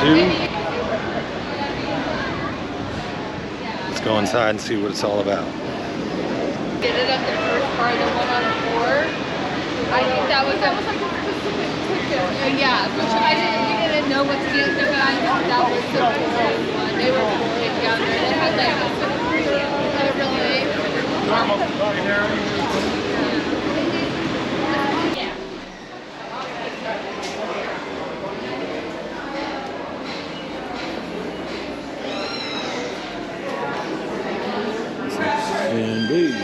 too. Let's go inside and see what it's all about. Get it at the first part, the one on 4. I think that was like a specific ticket. Yeah, which we didn't know what to get the guy. That was the specific one. They were really down there. They had like a really. Indeed.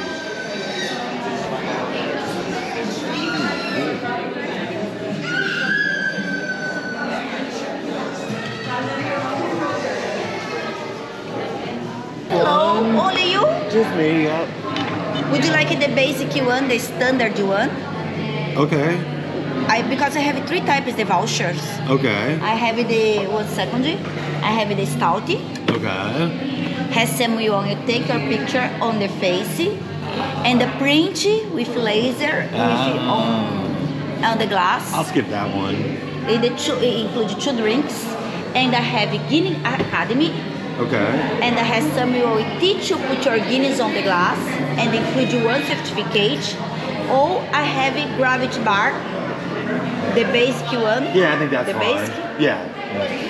Hello, only you? Just me, yeah. Would you like the basic one, the standard one? Okay. Because I have 3 types of vouchers. Okay. I have the 1 second, I have the stout, Okay. has some you take your picture on the face, and the print with laser on the glass. I'll skip that one. It includes 2 drinks, and I have Guinness Academy. Okay. And I have some you will teach you put your Guinness on the glass and include 1 certificate. Or I have a gravity bar, the basic one. Yeah, I think that's the fine. basic. Yeah. Nice.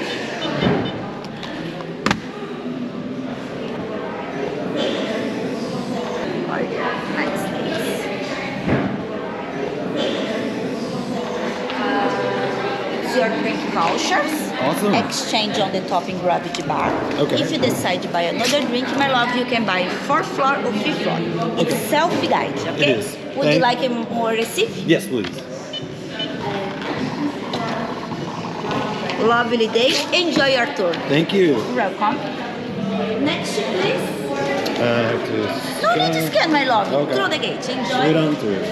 It's your drink vouchers. Awesome. Exchange on the top in gravity bar. Okay. If you decide to buy another drink, my love, you can buy 4th floor or 5th floor. It's self-guide, okay? It is. Would you like a more receipt? Yes, please. Lovely day. Enjoy your tour. Thank you. You're welcome. Next, please. No need to scan, my love. Okay. Through the gate. Enjoy. Straight on through.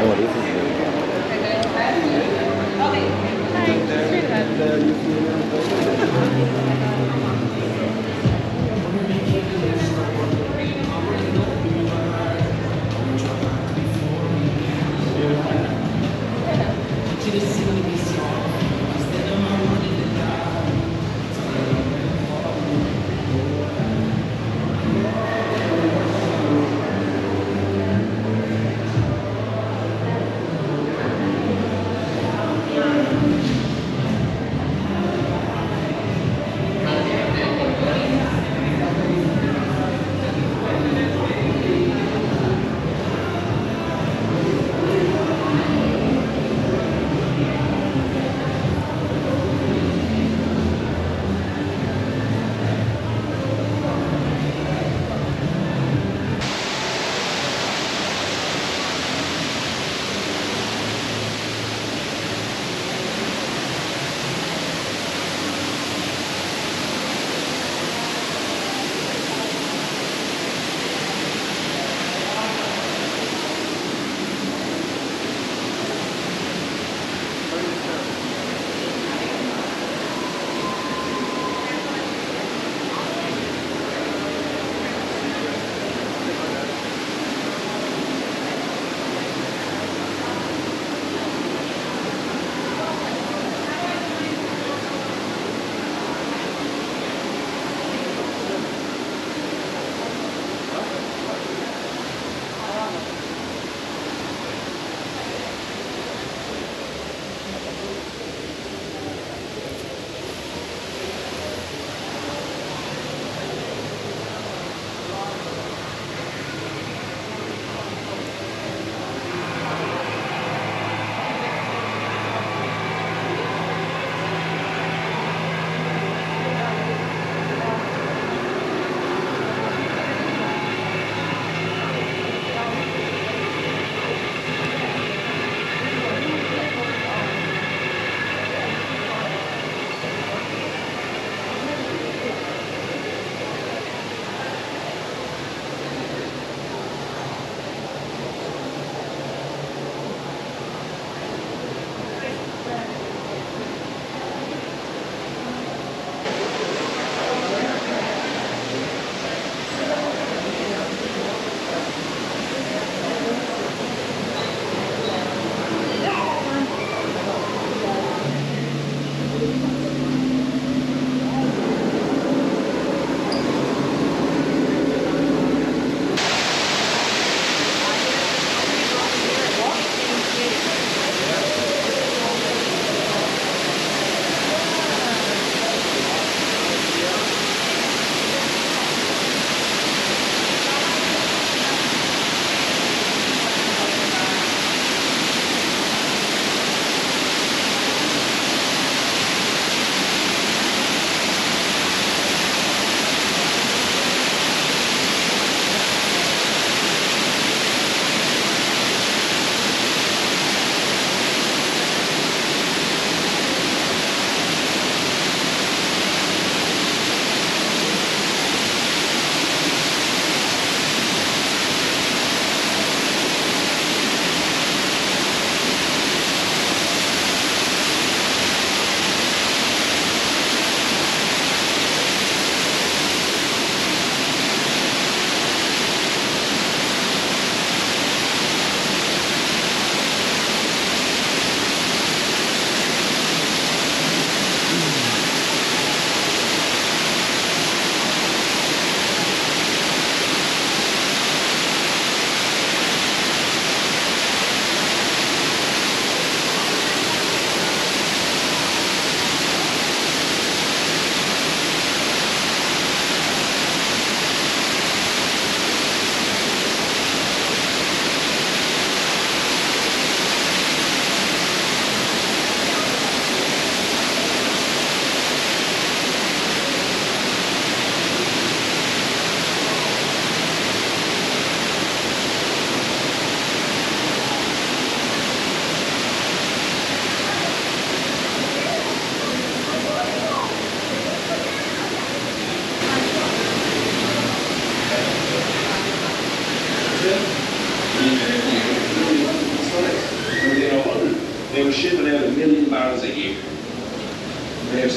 Oh, this is good.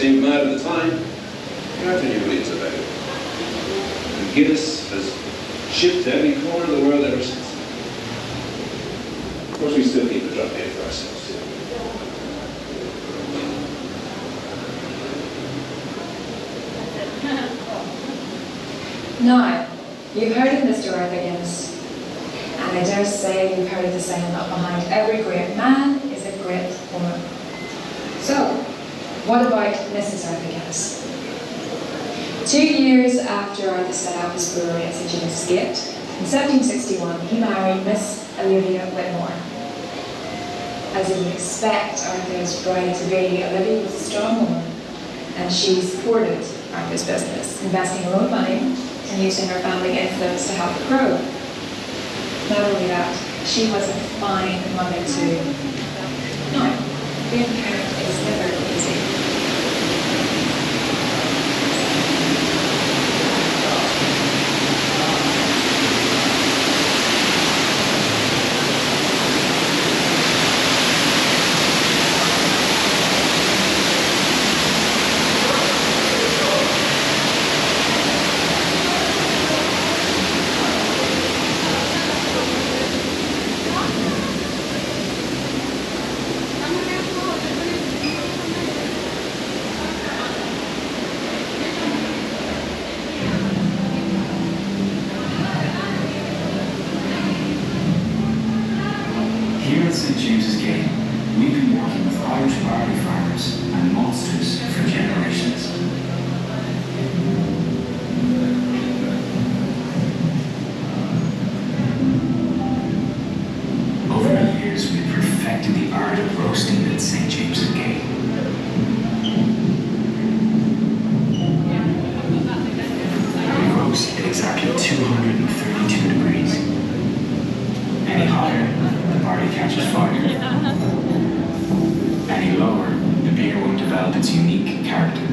seemed mad at the time, you have to knew millions about it. And Guinness has shipped to every corner of the world ever since. Of course, we still keep a drop in for ourselves. Now, you've heard of Mr. Arthur Guinness, and I dare say you've heard of the saying that behind every great man is a great woman. So, what about Mrs. Arthur Guinness? 2 years after Arthur set up his brewery at St. James's Gate, in 1761, he married Miss Olivia Whitmore. As you would expect, Arthur's bride-to-be, Olivia was a strong woman, and she supported Arthur's business, investing her own money and using her family influence to help it grow. Not only that, she was a fine mother too. Now, being a parent is never easy. St. James's Gate, we've been working with Irish barley farmers and maltsters for generations. Over the years, we've perfected the art of roasting at St. James's Gate. We roast at exactly 232 degrees. Any higher, the barley catches fire. Any lower, the beer won't develop its unique character.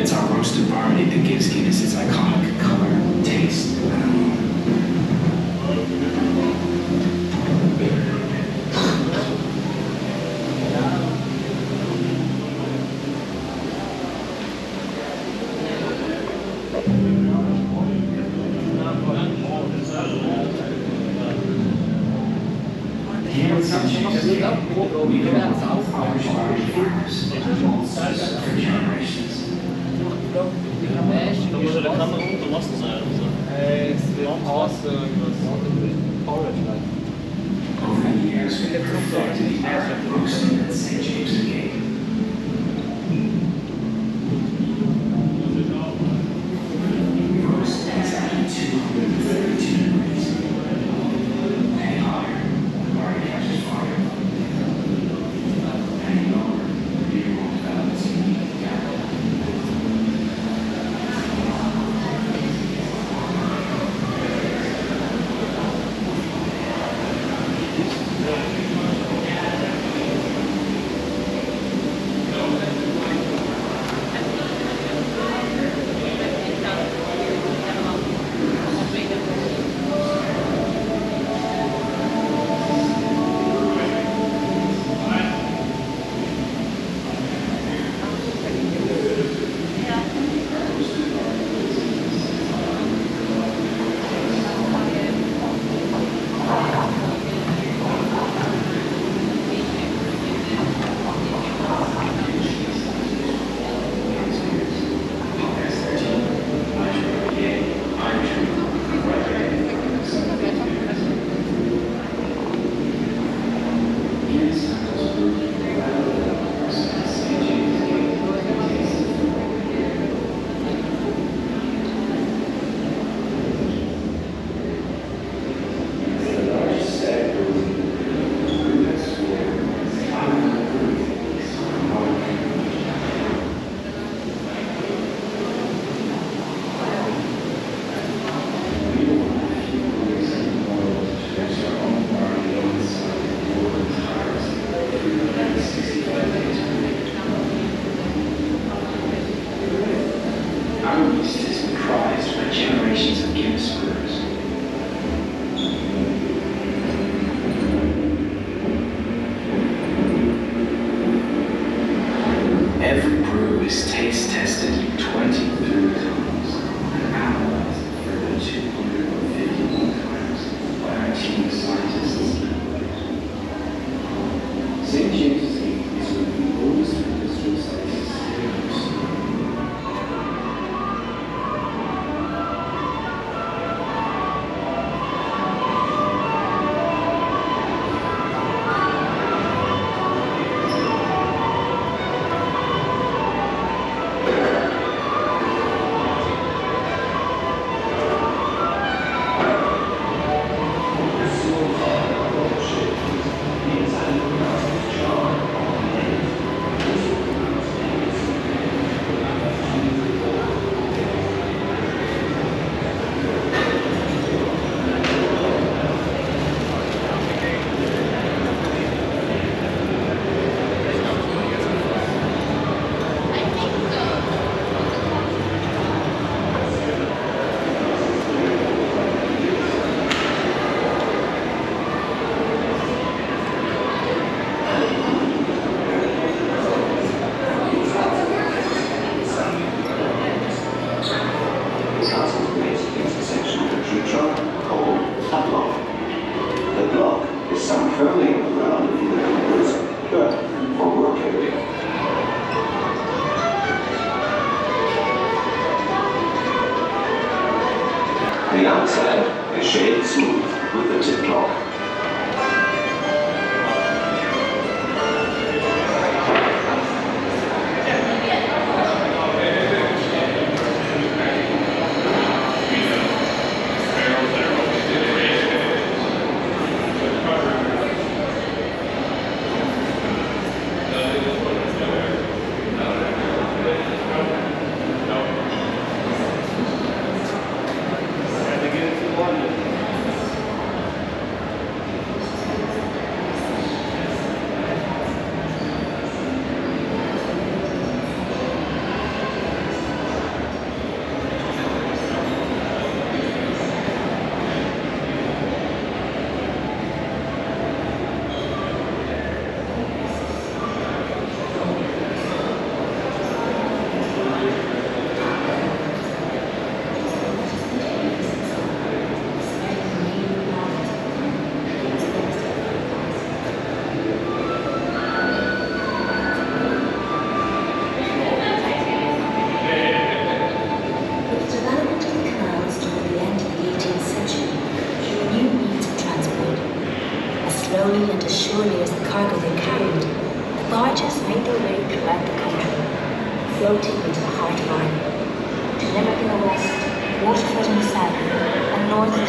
It's our roasted barley that gives Guinness its iconic colour, taste, and aroma. Here at St. James's Gate, we've been with Irish barley farmers and maltsters for generations. Over the years, we've perfected the art of roasting at St. James's Gate. We roast at exactly 232 degrees. Any higher, the barley catches fire. Any lower, the beer won't develop its unique character. Our yeast has been prized by generations of Guinness brewers. Every brew is taste tested 23 times and analyzed further 251 times by our team of scientists. St. James's Gate is one of the oldest industrial sites in the universe. The outside is shaved smooth with the tip clock. Slowly and as surely as the cargo they carried, the barges made their way throughout the country, floating into the heart of Ireland, to Limerick in the west, Waterford in the south, and north of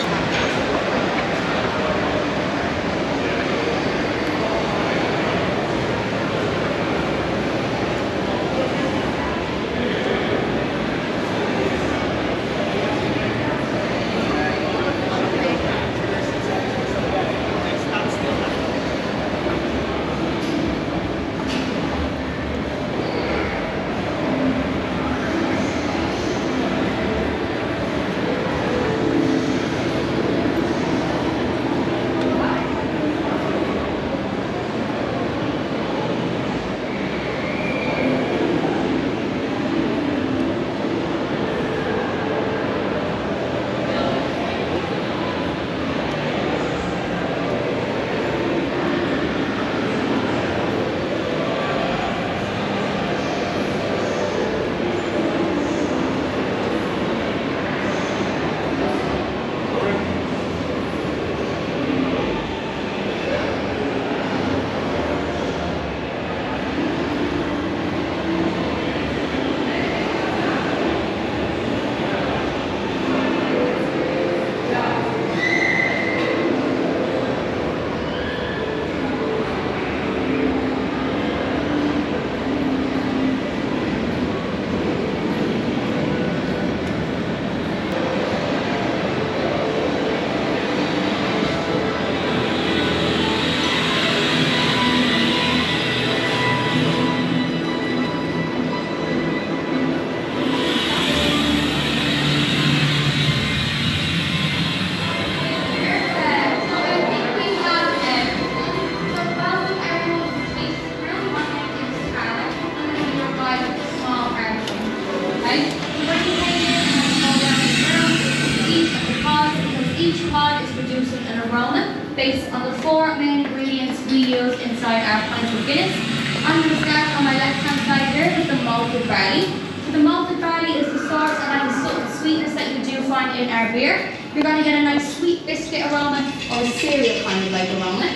based on the 4 main ingredients we use inside our pint of Guinness. I'm going to start on my left-hand side here with the malted barley. So the malted barley is the source of any subtle sweetness that you do find in our beer. You're going to get a nice sweet biscuit aroma or a cereal kind of like aroma.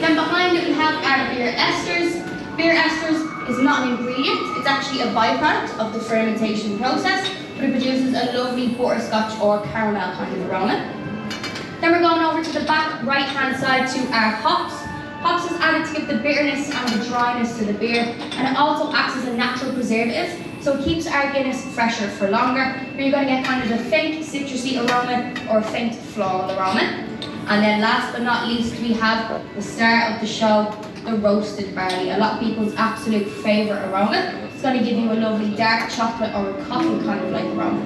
Then behind it we have our beer esters. Beer esters is not an ingredient, it's actually a byproduct of the fermentation process, but it produces a lovely butterscotch or caramel kind of aroma. Then we're going over to the back right hand side to our hops. Hops is added to give the bitterness and the dryness to the beer, and it also acts as a natural preservative, so it keeps our Guinness fresher for longer. But you're going to get kind of a faint citrusy aroma or a faint floral aroma. And then last but not least, we have the star of the show, the roasted barley. A lot of people's absolute favourite aroma. It's going to give you a lovely dark chocolate or a coffee kind of like aroma.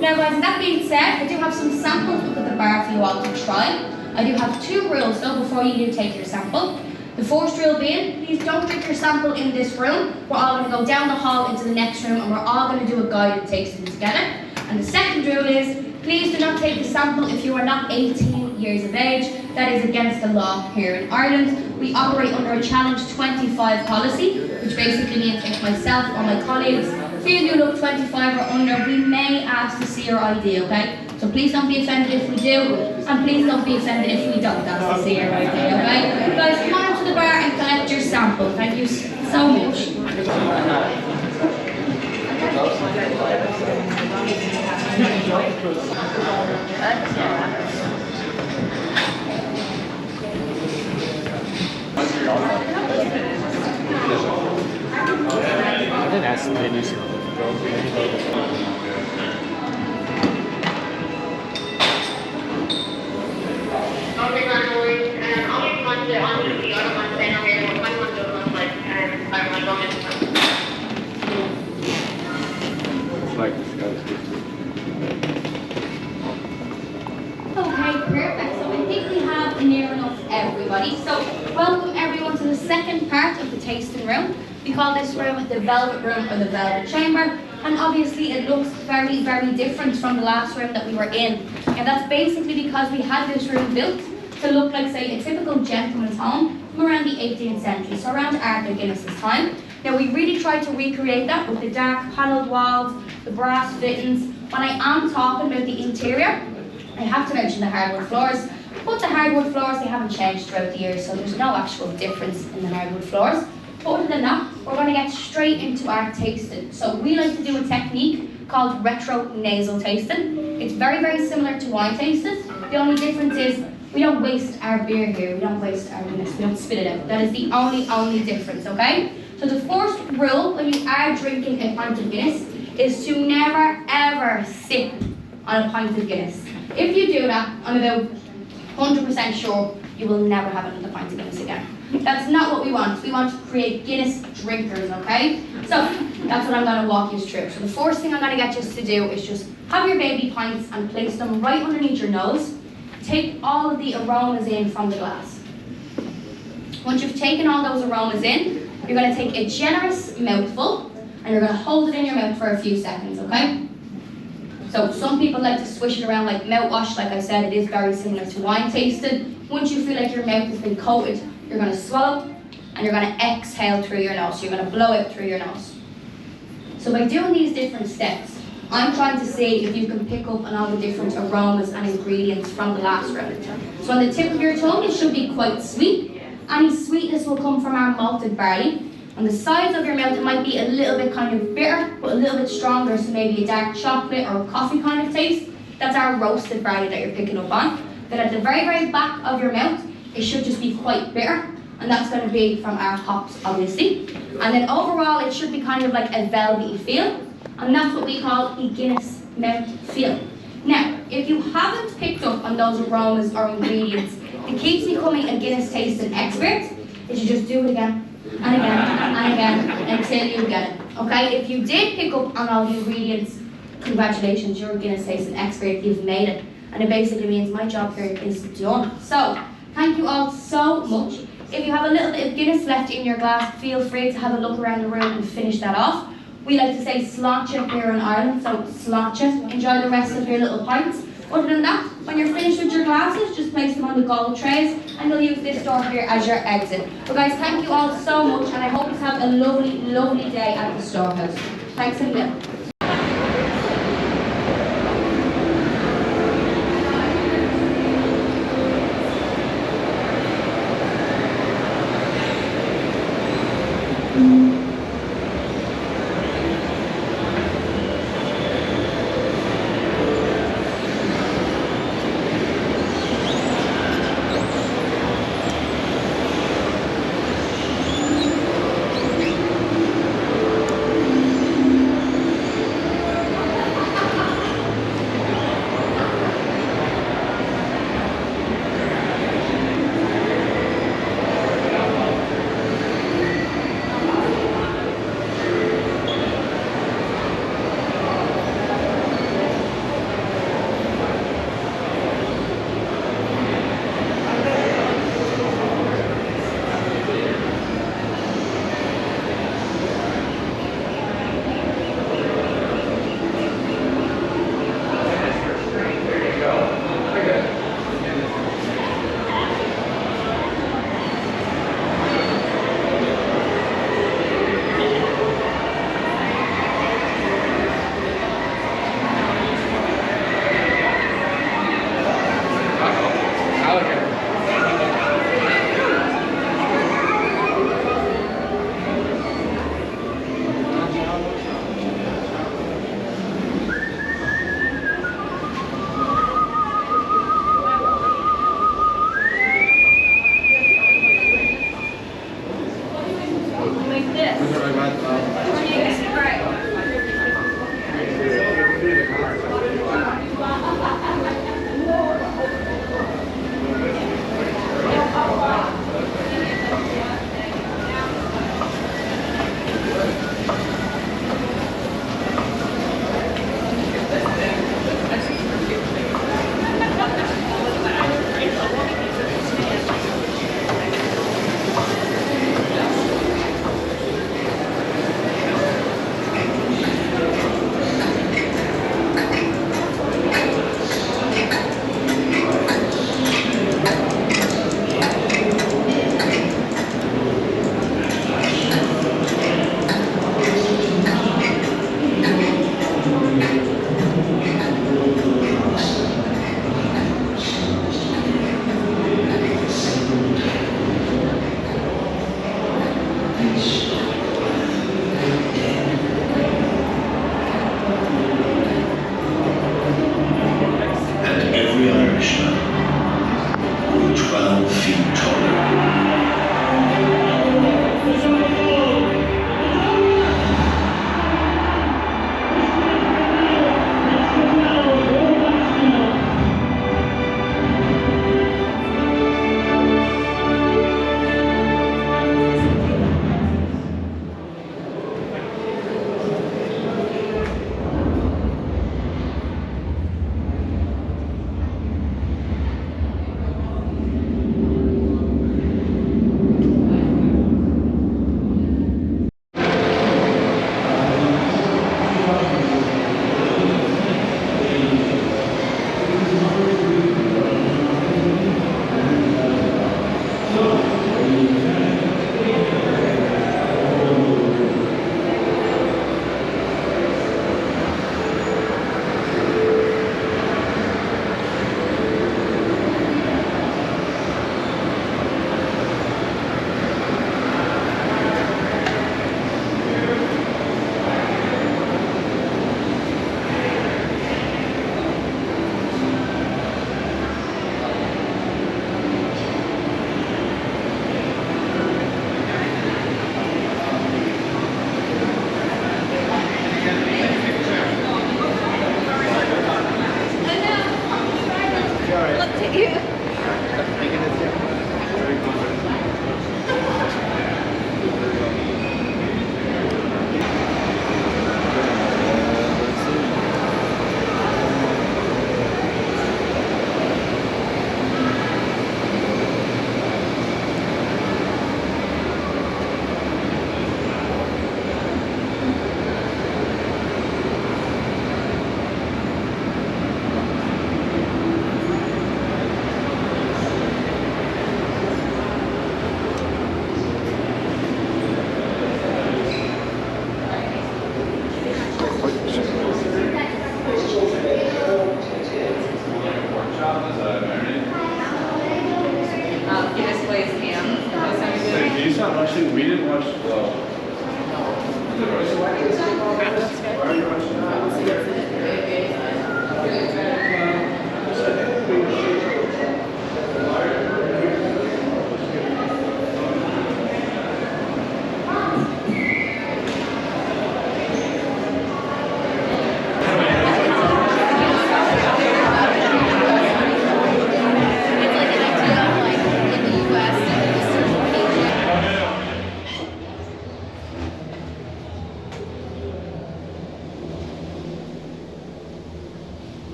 Now guys, that being said, I do have some samples up at the bar for you all to try. I do have 2 rules though before you do take your sample. The first rule being, please don't drink your sample in this room. We're all going to go down the hall into the next room and we're all going to do a guided tasting together. And the second rule is, please do not take the sample if you are not 18 years of age. That is against the law here in Ireland. We operate under a Challenge 25 policy, which basically means if myself or my colleagues feel you look 25 or under, we may ask to see your ID, okay? So please don't be offended if we do, and please don't be offended if we don't ask to see your ID, okay? Guys, come on to the bar and collect your sample. Thank you so much. I didn't ask menus. Okay, perfect. So I think we have near enough everybody. So welcome everyone to the second part of the tasting room. We call this room the Velvet Room or the Velvet Chamber. And obviously it looks very, very different from the last room that we were in. And that's basically because we had this room built to look like, say, a typical gentleman's home from around the 18th century, so around Arthur Guinness's time. Now we really tried to recreate that with the dark panelled walls, the brass fittings. When I am talking about the interior, I have to mention the hardwood floors, but the hardwood floors, they haven't changed throughout the years, so there's no actual difference in the hardwood floors. But other than that, we're going to get straight into our tasting. So we like to do a technique called retro nasal tasting. It's very, very similar to wine tasting. The only difference is we don't waste our beer here, we don't waste our Guinness, we don't spit it out. That is the only difference, okay? So the first rule when you are drinking a pint of Guinness is to never ever sip on a pint of Guinness. If you do that, I'm about 100% sure you will never have another pint of Guinness again. That's not what we want. We want to create Guinness drinkers, okay? So that's what I'm going to walk you through. So the first thing I'm going to get you to do is just have your baby pints and place them right underneath your nose. Take all of the aromas in from the glass. Once you've taken all those aromas in, you're going to take a generous mouthful and you're going to hold it in your mouth for a few seconds, okay? So some people like to swish it around like mouthwash. Like I said, it is very similar to wine tasting. Once you feel like your mouth has been coated, you're going to swallow and you're going to exhale through your nose. So you're going to blow out through your nose. So by doing these different steps, I'm trying to see if you can pick up on all the different aromas and ingredients from the last round. So on the tip of your tongue, it should be quite sweet. Any sweetness will come from our malted barley. On the sides of your mouth, it might be a little bit kind of bitter, but a little bit stronger, so maybe a dark chocolate or a coffee kind of taste. That's our roasted barley that you're picking up on. Then at the very, very back of your mouth, it should just be quite bitter, and that's going to be from our hops, obviously. And then overall, it should be kind of like a velvety feel, and that's what we call a Guinness mouth feel. Now, if you haven't picked up on those aromas or ingredients, the key to becoming a Guinness tasting expert is you just do it again and again and again until you get it. Okay? If you did pick up on all the ingredients, congratulations, you're a Guinness tasting expert, you've made it. And it basically means my job here is done. So, thank you all so much. If you have a little bit of Guinness left in your glass, feel free to have a look around the room and finish that off. We like to say sláinte here in Ireland, so sláinte. Enjoy the rest of your little pints. Other than that, When you're finished with your glasses, just place them on the gold trays and you'll use this door here as your exit. But guys, thank you all so much and I hope you have a lovely, lovely day at the Storehouse. Thanks a million.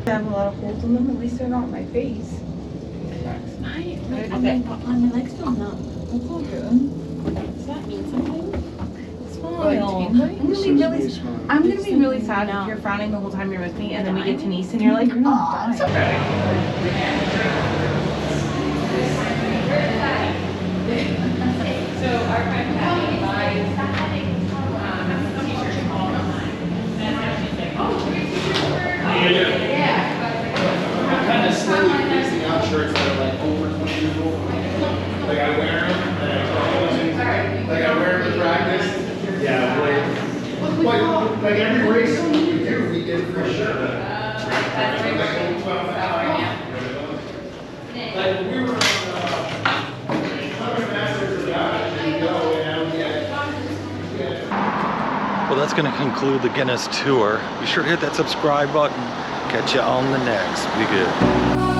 I have a lot of holes in them, at least they're not on my face. On my legs feel numb. That's all good. Does that mean something? I'm gonna be really sad if you're frowning the whole time you're with me and then we get to Nice and you're like, you're not dying. So our friend I'm kind of slowly phasing out shirts that are like over 20 years old. Like I wear them, like I wear them to practice. Yeah, like every race we do, we get a free shirt. Like we were on Masters of God, and go, and Well, that's going to conclude the Guinness tour. Be sure to hit that subscribe button. Catch you on the next. Be good.